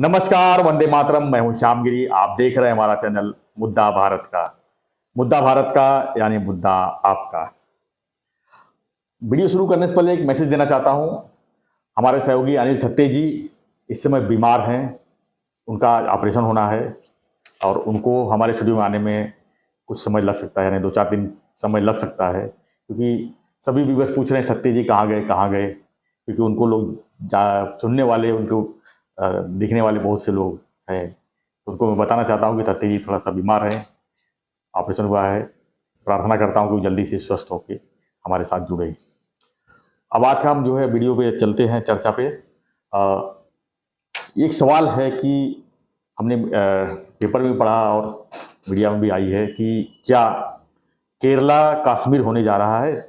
नमस्कार, वंदे मातरम। मैं हूं श्यामगिरी। आप देख रहे हैं हमारा चैनल मुद्दा भारत का। मुद्दा भारत का यानी मुद्दा आपका। वीडियो शुरू करने से पहले एक मैसेज देना चाहता हूं। हमारे सहयोगी अनिल थत्ते जी इस समय बीमार हैं। उनका ऑपरेशन होना है और उनको हमारे स्टूडियो में आने में कुछ समय लग सकता है, यानी 2-4 दिन समय लग सकता है, क्योंकि सभी व्यूअर्स पूछ रहे हैं थत्ते जी कहाँ गए कहाँ गए, क्योंकि उनको लोग सुनने वाले, उनको दिखने वाले बहुत से लोग हैं। तो उनको मैं बताना चाहता हूँ कि थत्ते जी थोड़ा सा बीमार है, ऑपरेशन हुआ है। प्रार्थना करता हूँ कि वो जल्दी से स्वस्थ होकर हमारे साथ जुड़े। अब आज का हम जो है वीडियो पे चलते हैं, चर्चा पे। एक सवाल है कि हमने पेपर में पढ़ा और मीडिया में भी आई है कि क्या केरला कश्मीर होने जा रहा है।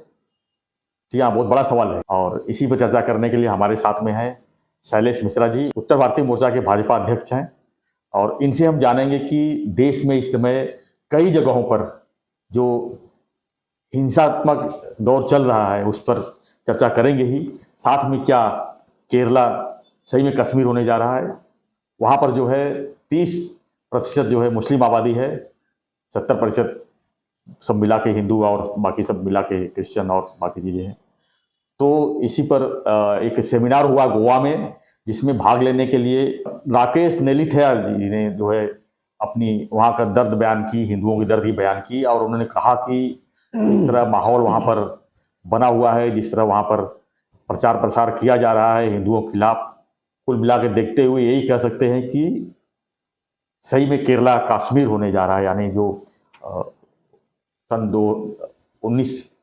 जी हाँ, बहुत बड़ा सवाल है और इसी पर चर्चा करने के लिए हमारे साथ में है शैलेश मिश्रा जी, उत्तर भारतीय मोर्चा के भाजपा अध्यक्ष हैं। और इनसे हम जानेंगे कि देश में इस समय कई जगहों पर जो हिंसात्मक दौर चल रहा है उस पर चर्चा करेंगे ही। साथ में क्या केरला सही में कश्मीर होने जा रहा है। वहाँ पर जो है 30% जो है मुस्लिम आबादी है, 70% सब मिला के हिंदू और बाकी सब मिला के क्रिश्चियन और बाकी चीज़ें हैं। तो इसी पर एक सेमिनार हुआ गोवा में, जिसमें भाग लेने के लिए राकेश नेलिथेया जी ने जो है अपनी वहाँ का दर्द बयान की, हिंदुओं की दर्द की बयान की। और उन्होंने कहा कि जिस तरह माहौल वहाँ पर बना हुआ है, जिस तरह वहाँ पर प्रचार प्रसार किया जा रहा है हिंदुओं के खिलाफ, कुल मिला के देखते हुए यही कह सकते हैं कि सही में केरला कश्मीर होने जा रहा है। यानी जो सन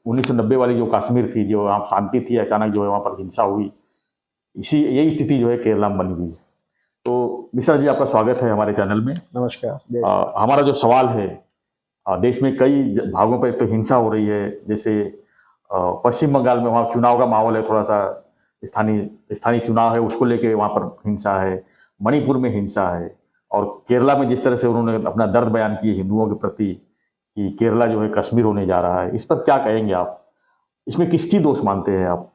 1990 वाली जो कश्मीर थी, जो वहाँ शांति थी, अचानक जो है वहाँ पर हिंसा हुई, यही स्थिति जो है केरला में बनी हुई है। तो मिश्रा जी, आपका स्वागत है हमारे चैनल में। नमस्कार। हमारा जो सवाल है, देश में कई भागों पर तो हिंसा हो रही है। जैसे पश्चिम बंगाल में वहाँ चुनाव का माहौल है, थोड़ा सा स्थानीय चुनाव है, उसको लेके वहाँ पर हिंसा है। मणिपुर में हिंसा है। और केरला में जिस तरह से उन्होंने अपना दर्द बयान किए हिंदुओं के प्रति कि केरला जो है कश्मीर होने जा रहा है, इस पर क्या कहेंगे आप? इसमें किसकी दोष मानते हैं आप?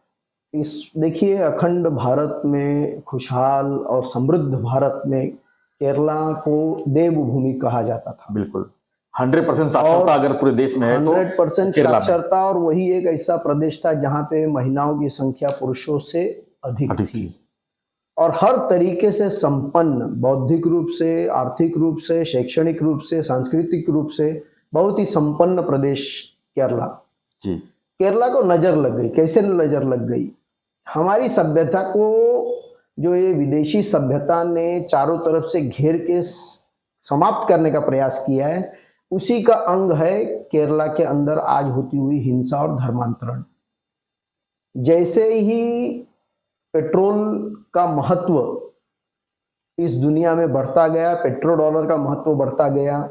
देखिए, अखंड भारत में, खुशहाल और समृद्ध भारत में केरला को देवभूमि कहा जाता था। बिल्कुल 100% साक्षरता अगर पूरे देश में है तो 100% साक्षरता, और वही एक ऐसा प्रदेश था जहां पे महिलाओं की संख्या पुरुषों से अधिक थी और हर तरीके से संपन्न, बौद्धिक रूप से, आर्थिक रूप से, शैक्षणिक रूप से, सांस्कृतिक रूप से बहुत ही संपन्न प्रदेश केरला जी। केरला को नजर लग गई। कैसे नजर लग गई? हमारी सभ्यता को जो ये विदेशी सभ्यता ने चारों तरफ से घेर के समाप्त करने का प्रयास किया है, उसी का अंग है केरला के अंदर आज होती हुई हिंसा और धर्मांतरण। जैसे ही पेट्रोल का महत्व इस दुनिया में बढ़ता गया, पेट्रो डॉलर का महत्व बढ़ता गया,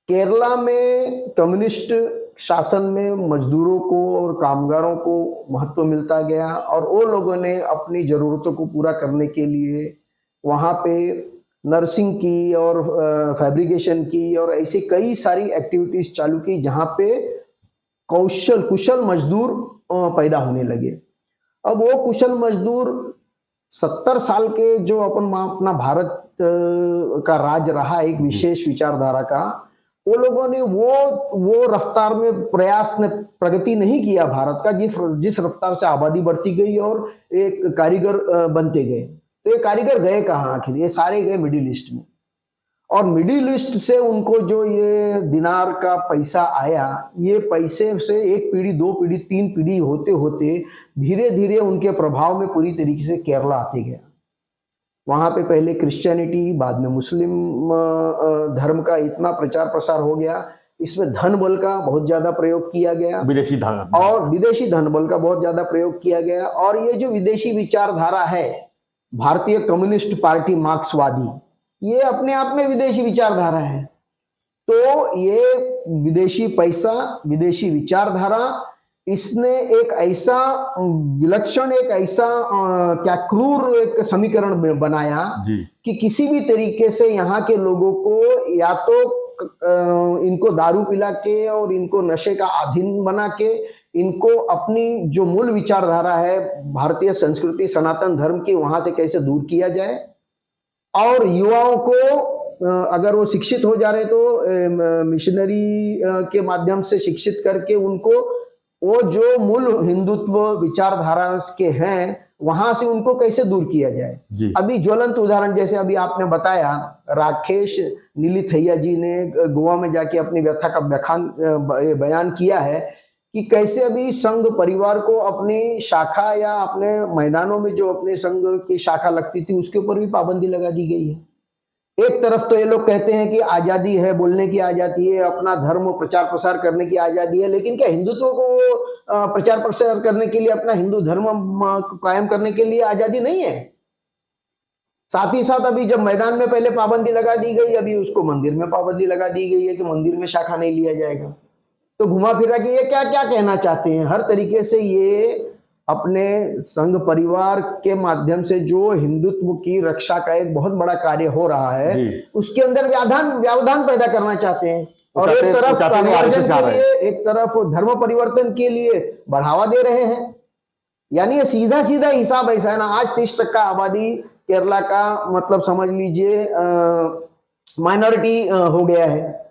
केरला में कम्युनिस्ट शासन में मजदूरों को और कामगारों को महत्व मिलता गया और वो लोगों ने अपनी जरूरतों को पूरा करने के लिए वहाँ पे नर्सिंग की और फैब्रिकेशन की और ऐसी कई सारी एक्टिविटीज चालू की, जहाँ पे कुशल मजदूर पैदा होने लगे। अब वो कुशल मजदूर 70 साल के जो अपना भारत का राज रहा, एक विशेष विचारधारा का, वो लोगों ने वो रफ्तार में प्रयास ने प्रगति नहीं किया भारत का, जिस रफ्तार से आबादी बढ़ती गई और एक कारीगर बनते गए। तो ये कारीगर गए कहाँ आखिर? ये सारे गए मिडिल ईस्ट में। और मिडिल ईस्ट से उनको जो ये दिनार का पैसा आया, ये पैसे से एक पीढ़ी, 2 पीढ़ी, 3 पीढ़ी होते होते धीरे धीरे उनके प्रभाव में पूरी तरीके से केरला आते गया। वहां पे पहले क्रिश्चियनिटी, बाद में मुस्लिम धर्म का इतना प्रचार प्रसार हो गया। इसमें धन बल का बहुत ज्यादा प्रयोग किया गया, विदेशी धन बल का बहुत ज्यादा प्रयोग किया गया। और ये जो विदेशी विचारधारा है, भारतीय कम्युनिस्ट पार्टी मार्क्सवादी, ये अपने आप में विदेशी विचारधारा है। तो ये विदेशी पैसा, विदेशी विचारधारा, इसने एक ऐसा विलक्षण, एक ऐसा क्या क्रूर एक समीकरण बनाया कि किसी भी तरीके से यहाँ के लोगों को या तो इनको दारू पिला के और इनको नशे का अधीन बना के, इनको अपनी जो मूल विचारधारा है भारतीय संस्कृति, सनातन धर्म की, वहां से कैसे दूर किया जाए। और युवाओं को अगर वो शिक्षित हो जा रहे तो मिशनरी के माध्यम से शिक्षित करके उनको वो जो मूल हिंदुत्व विचारधारा के हैं वहां से उनको कैसे दूर किया जाए। जी। अभी ज्वलंत उदाहरण जैसे अभी आपने बताया, राकेश नीलिथैया जी ने गोवा में जाके अपनी व्यथा का बयान किया है कि कैसे अभी संघ परिवार को अपनी शाखा या अपने मैदानों में जो अपने संघ की शाखा लगती थी उसके ऊपर भी पाबंदी लगा दी गई है। एक तरफ तो ये लोग कहते हैं कि आजादी है, बोलने की आजादी है, अपना धर्म प्रचार प्रसार करने की आजादी है, लेकिन क्या हिंदुत्व को प्रचार प्रसार करने के लिए, अपना हिंदू धर्म कायम करने के लिए आजादी नहीं है? साथ ही साथ अभी जब मैदान में पहले पाबंदी लगा दी गई, अभी उसको मंदिर में पाबंदी लगा दी गई है कि मंदिर में शाखा नहीं लिया जाएगा। तो घुमा फिरा के ये क्या क्या कहना चाहते हैं? हर तरीके से ये अपने संघ परिवार के माध्यम से जो हिंदुत्व की रक्षा का एक बहुत बड़ा कार्य हो रहा है उसके अंदर व्यवधान पैदा करना चाहते हैं। और एक तरफ कन्वर्जन के लिए, एक तरफ धर्म परिवर्तन के लिए बढ़ावा दे रहे हैं। यानी ये सीधा सीधा हिसाब ऐसा है ना, आज 30% आबादी केरला का मतलब समझ लीजिए माइनॉरिटी हो गया है,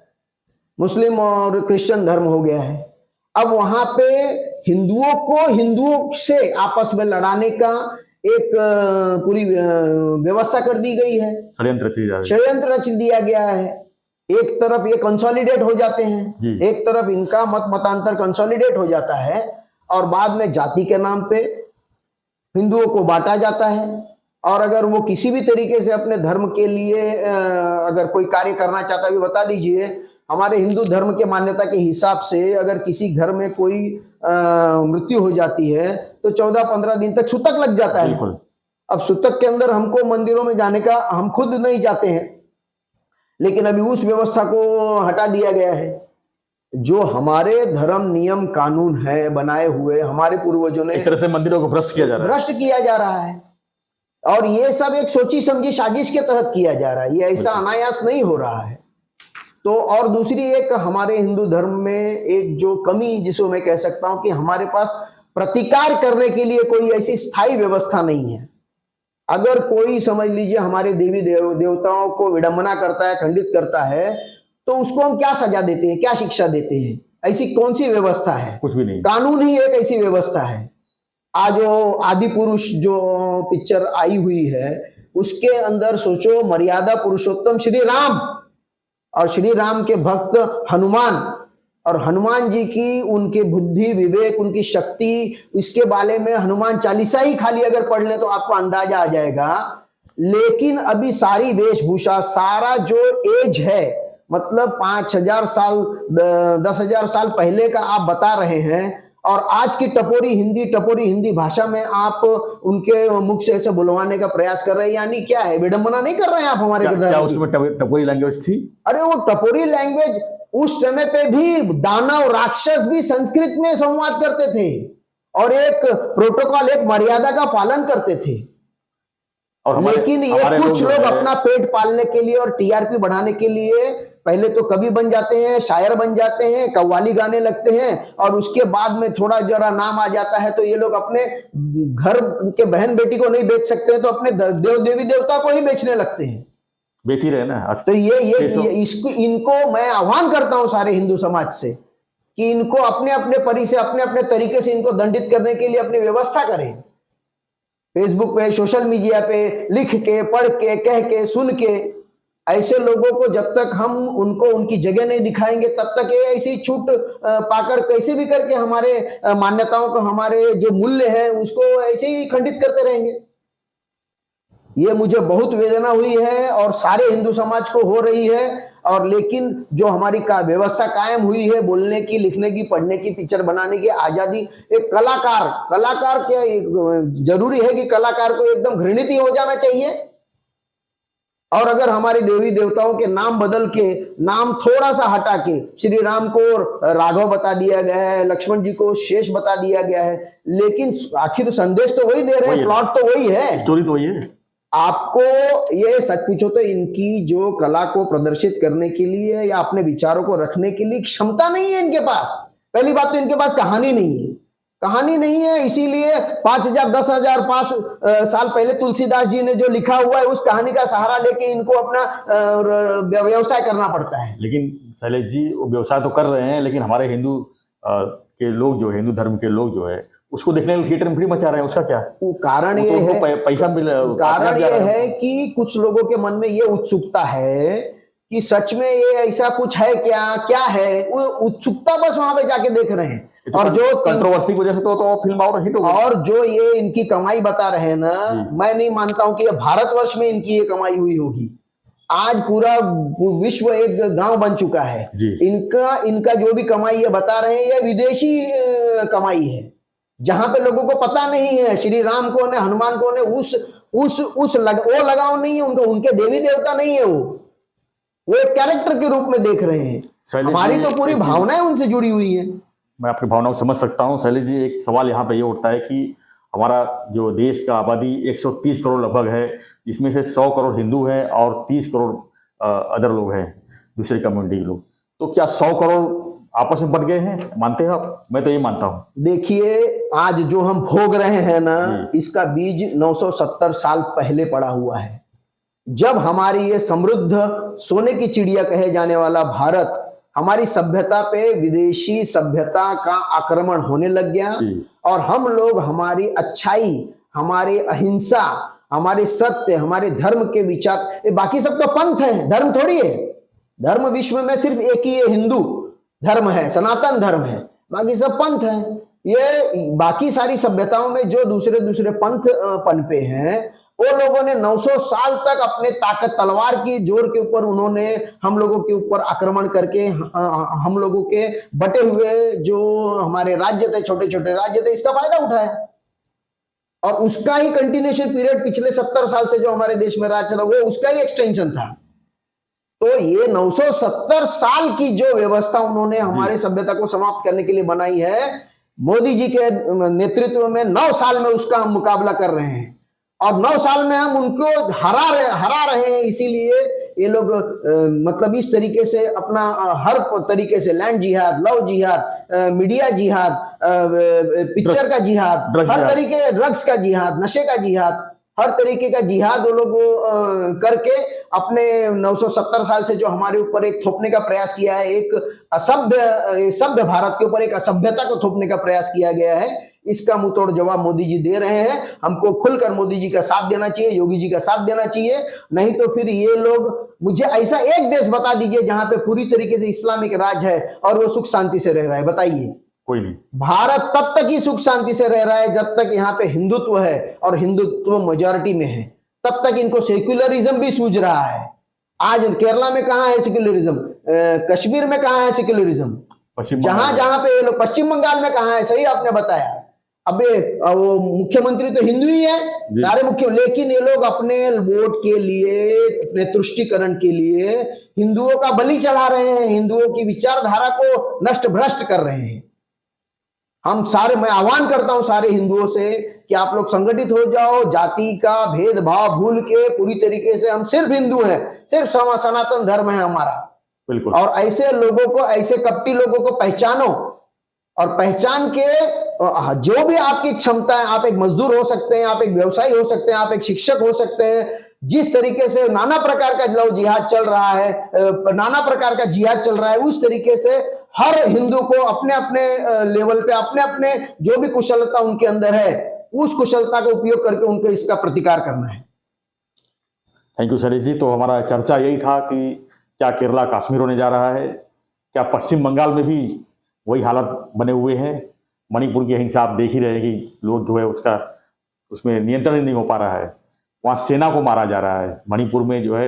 मुस्लिम और क्रिश्चियन धर्म हो गया है। अब वहां पे हिंदुओं को हिंदुओं से आपस में लड़ाने का एक पूरी व्यवस्था कर दी गई है, षड्यंत्र रच दिया गया है। एक तरफ ये कंसोलिडेट हो जाते हैं, एक तरफ इनका मतांतर कंसोलिडेट हो जाता है और बाद में जाति के नाम पे हिंदुओं को बांटा जाता है। और अगर वो किसी भी तरीके से अपने धर्म के लिए अगर कोई कार्य करना चाहता है, बता दीजिए हमारे हिंदू धर्म के मान्यता के हिसाब से अगर किसी घर में कोई मृत्यु हो जाती है तो 14-15 दिन तक सूतक लग जाता है। अब सूतक के अंदर हमको मंदिरों में जाने का, हम खुद नहीं जाते हैं, लेकिन अभी उस व्यवस्था को हटा दिया गया है। जो हमारे धर्म नियम कानून है बनाए हुए हमारे पूर्वजों ने, एक तरह से मंदिरों को भ्रष्ट किया जा रहा है। और ये सब एक सोची समझी साजिश के तहत किया जा रहा है, ये ऐसा अनायास नहीं हो रहा है। तो और दूसरी एक हमारे हिंदू धर्म में एक जो कमी जिसको मैं कह सकता हूं कि हमारे पास प्रतिकार करने के लिए कोई ऐसी स्थायी व्यवस्था नहीं है। अगर कोई समझ लीजिए हमारे देवी देवताओं को विडंबना करता है, खंडित करता है, तो उसको हम क्या सजा देते हैं, क्या शिक्षा देते हैं? ऐसी कौन सी व्यवस्था है? कुछ भी नहीं। कानून ही एक ऐसी व्यवस्था है। आज जो आदि पुरुष जो पिक्चर आई हुई है उसके अंदर सोचो, मर्यादा पुरुषोत्तम श्री राम और श्री राम के भक्त हनुमान, और हनुमान जी की उनके बुद्धि विवेक उनकी शक्ति, इसके बारे में हनुमान चालीसा ही खाली अगर पढ़ ले तो आपको अंदाजा आ जाएगा। लेकिन अभी सारी वेशभूषा, सारा जो एज है, मतलब 5000 साल 10,000 साल पहले का आप बता रहे हैं, और आज की टपोरी हिंदी भाषा में आप उनके मुख से ऐसे बुलवाने का प्रयास कर रहे हैं। यानी क्या है, विडंबना नहीं कर रहे हैं आप हमारे क्या उसमें टपोरी लैंग्वेज थी? अरे वो टपोरी लैंग्वेज, उस समय पे भी दानव राक्षस भी संस्कृत में संवाद करते थे और एक प्रोटोकॉल, एक मर्यादा का पालन करते थे। लेकिन ये कुछ लोग अपना पेट पालने के लिए और टीआरपी बढ़ाने के लिए पहले तो कवि बन जाते हैं, शायर बन जाते हैं, कव्वाली गाने लगते हैं, और उसके बाद में थोड़ा जरा नाम आ जाता है तो ये लोग अपने घर के बहन बेटी को नहीं बेच सकते हैं तो अपने देवी देवता को ही बेचने लगते हैं। बेच ही रहे ना। तो इनको मैं आह्वान करता हूं सारे हिंदू समाज से कि इनको अपने अपने परी से, अपने अपने तरीके से इनको दंडित करने के लिए अपनी व्यवस्था करें। फेसबुक पे, सोशल मीडिया पे लिख के, पढ़ के, कह के, सुन के, ऐसे लोगों को जब तक हम उनको उनकी जगह नहीं दिखाएंगे तब तक ये ऐसी छूट पाकर कैसे भी करके हमारे मान्यताओं को, हमारे जो मूल्य है उसको ऐसे ही खंडित करते रहेंगे। ये मुझे बहुत वेदना हुई है और सारे हिंदू समाज को हो रही है। और लेकिन जो हमारी व्यवस्था कायम हुई है, बोलने की, लिखने की, पढ़ने की, पिक्चर बनाने की आजादी, एक कलाकार क्या जरूरी है कि कलाकार को एकदम घृणित ही हो जाना चाहिए? और अगर हमारे देवी देवताओं के नाम बदल के, नाम थोड़ा सा हटा के, श्री राम को राघव बता दिया गया है, लक्ष्मण जी को शेष बता दिया गया है, लेकिन आखिर संदेश तो वही दे रहे हैं, प्लॉट तो वही है, स्टोरी तो वही है। आपको ये सच पूछो तो इनकी जो कला को प्रदर्शित करने के लिए या अपने विचारों को रखने के लिए क्षमता नहीं है इनके पास। पहली बात तो इनके पास कहानी नहीं है, कहानी नहीं है। इसीलिए 5,000 10,000 साल पहले तुलसीदास जी ने जो लिखा हुआ है, उस कहानी का सहारा लेके इनको अपना व्यवसाय करना पड़ता है। लेकिन शैलेश जी, वो व्यवसाय तो कर रहे हैं, लेकिन हमारे हिंदू के लोग जो है, हिंदू धर्म के लोग जो है, उसको देखने के लिए थिएटर में फ्री मचा रहे हैं। उसका क्या वो कारण वो ये तो है, पैसा मिल, कारण ये है कि कुछ लोगों के मन में ये उत्सुकता है कि सच में ये ऐसा कुछ है क्या, क्या है, वो उत्सुकता बस वहां पे जाके देख रहे हैं। तो और जो कंट्रोवर्सी की वजह से तो फिल्म और हिट हो गई। और जो ये इनकी कमाई बता रहे हैं ना, मैं नहीं मानता हूं कि ये भारतवर्ष में इनकी ये कमाई हुई होगी। आज पूरा विश्व एक गांव बन चुका है। इनका जो भी कमाई ये बता रहे हैं, ये विदेशी कमाई है, जहां पे लोगों को पता नहीं है श्री राम कौन है, हनुमान कौन है, वो लगाव नहीं है उनको, उनके देवी देवता नहीं है, वो एक कैरेक्टर के रूप में देख रहे हैं। हमारी तो पूरी भावनाएं उनसे जुड़ी हुई है। मैं आपकी भावनाओं को समझ सकता हूं शैलेश जी। एक सवाल यहाँ पे ये उठता है कि हमारा जो देश का आबादी 130 करोड़ लगभग है, जिसमें से 100 करोड़ हिंदू हैं और 30 करोड़ अदर लोग हैं, दूसरे कम्युनिटी के लोग। तो क्या 100 करोड़ आपस में बट गए हैं? मानते हैं आप? मैं तो ये मानता हूं। देखिए, आज जो हम भोग रहे हैं ना, इसका बीज 970 साल पहले पड़ा हुआ है। जब हमारी ये समृद्ध सोने की चिड़िया कहे जाने वाला भारत, हमारी सभ्यता पे विदेशी सभ्यता का आक्रमण होने लग गया, और हम लोग हमारी अच्छाई, हमारी अहिंसा, हमारे सत्य, हमारे धर्म के विचार, बाकी सब तो पंथ है, धर्म थोड़ी है। धर्म विश्व में सिर्फ एक ही है, हिंदू धर्म है, सनातन धर्म है, बाकी सब पंथ है। ये बाकी सारी सभ्यताओं में जो दूसरे दूसरे पंथ पनपे हैं, वो लोगों ने 900 साल तक अपने ताकत, तलवार की जोर के ऊपर उन्होंने हम लोगों के ऊपर आक्रमण करके हम लोगों के बटे हुए जो हमारे राज्य थे, छोटे छोटे राज्य थे, इसका फायदा उठाया। और उसका ही कंटिन्यूएशन पीरियड पिछले 70 साल से जो हमारे देश में राज चला, वो उसका ही एक्सटेंशन था। तो ये 970 साल की जो व्यवस्था उन्होंने हमारे सभ्यता को समाप्त करने के लिए बनाई है, मोदी जी के नेतृत्व में 9 साल में उसका हम मुकाबला कर रहे हैं, और 9 साल में हम उनको हरा रहे हैं। इसीलिए ये लोग मतलब इस तरीके से अपना हर तरीके से लैंड जिहाद, लव जिहाद, मीडिया जिहाद, पिक्चर का जिहाद, हर तरीके, ड्रग्स का जिहाद, नशे का जिहाद, हर तरीके का जिहाद वो लोग करके अपने 970 साल से जो हमारे ऊपर एक थोपने का प्रयास किया है, एक सभ्य भारत के ऊपर एक असभ्यता को थोपने का प्रयास किया गया है, इसका मुंहतोड़ जवाब मोदी जी दे रहे हैं। हमको खुलकर मोदी जी का साथ देना चाहिए, योगी जी का साथ देना चाहिए। नहीं तो फिर ये लोग, मुझे ऐसा एक देश बता दीजिए जहां पे पूरी तरीके से इस्लामिक राज है और वो सुख शांति से रह रहा है, बताइए। कोई नहीं। भारत तब तक ही सुख शांति से रह रहा है जब तक यहाँ पे हिंदुत्व है, और हिंदुत्व मेजॉरिटी में है, तब तक इनको सेक्युलरिज्म भी सूझ रहा है। आज केरला में कहां है सेक्युलरिज्म? कश्मीर में कहां है सेक्युलरिज्म? जहां जहां पे ये लोग, पश्चिम बंगाल में कहां है? सही आपने बताया। अबे वो मुख्यमंत्री तो हिंदू ही है, सारे मुख्य, लेकिन ये लोग अपने वोट के लिए, अपने तुष्टीकरण के लिए हिंदुओं का बलि चढ़ा रहे हैं, हिंदुओं की विचारधारा को नष्ट भ्रष्ट कर रहे हैं। मैं आह्वान करता हूं सारे हिंदुओं से कि आप लोग संगठित हो जाओ, जाति का भेदभाव भूल के पूरी तरीके से हम सिर्फ हिंदू हैं, सिर्फ सनातन धर्म है हमारा। बिल्कुल। और ऐसे लोगों को, ऐसे कपटी लोगों को पहचानो, और पहचान के जो भी आपकी क्षमता है, आप एक मजदूर हो सकते हैं, आप एक व्यवसायी हो सकते हैं, आप एक शिक्षक हो सकते हैं। जिस तरीके से नाना प्रकार का लव जिहाद चल रहा है, नाना प्रकार का जिहाद चल रहा है, उस तरीके से हर हिंदू को अपने अपने लेवल पे, अपने अपने जो भी कुशलता उनके अंदर है, उस कुशलता का उपयोग करके उनको इसका प्रतिकार करना है। Thank you Shailesh ji. तो हमारा चर्चा यही था कि क्या केरला कश्मीर होने जा रहा है? क्या पश्चिम बंगाल में भी वही हालत बने हुए हैं? मणिपुर की हिंसा आप देख ही रहे हैं कि लोग जो है उसमें नियंत्रण ही नहीं हो पा रहा है। वहाँ सेना को मारा जा रहा है मणिपुर में जो है।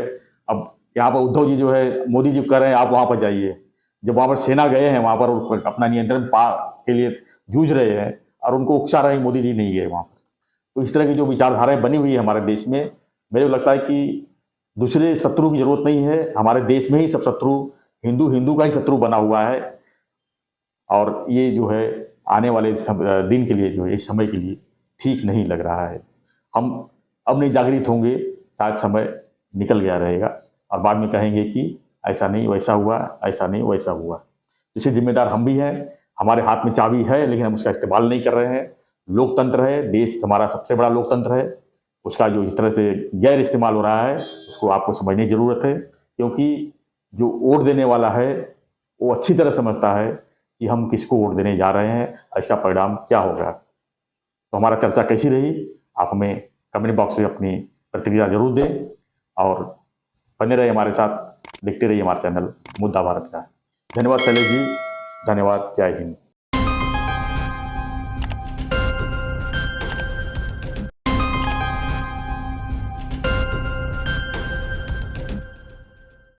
अब यहाँ पर उद्धव जी जो है, मोदी जी कह रहे हैं आप वहाँ पर जाइए। जब वहाँ पर सेना गए हैं, वहाँ पर अपना नियंत्रण के लिए जूझ रहे हैं, और उनको उकसा रहे हैं, मोदी जी नहीं गए वहाँ पर। तो इस तरह की जो विचारधाराएं बनी हुई है हमारे देश में, मुझे लगता है कि दूसरे शत्रु की जरूरत नहीं है। हमारे देश में ही सब शत्रु, हिंदू का ही शत्रु बना हुआ है। और ये जो है आने वाले दिन के लिए, जो है इस समय के लिए ठीक नहीं लग रहा है। हम अब नहीं जागृत होंगे, शायद समय निकल गया रहेगा, और बाद में कहेंगे कि ऐसा नहीं वैसा हुआ, ऐसा नहीं वैसा हुआ। इससे जिम्मेदार हम भी हैं। हमारे हाथ में चाबी है, लेकिन हम उसका इस्तेमाल नहीं कर रहे हैं। लोकतंत्र है, देश हमारा सबसे बड़ा लोकतंत्र है, उसका जो इस तरह से गैर इस्तेमाल हो रहा है उसको आपको समझने की ज़रूरत है। क्योंकि जो वोट देने वाला है वो अच्छी तरह समझता है कि हम किसको वोट देने जा रहे हैं और इसका परिणाम क्या होगा। तो हमारा चर्चा कैसी रही, आप हमें कमेंट बॉक्स में अपनी प्रतिक्रिया जरूर दें और बने रहिए हमारे साथ, देखते रहिए हमारा चैनल मुद्दा भारत का। धन्यवाद शैलेश जी, धन्यवाद, जय हिंद।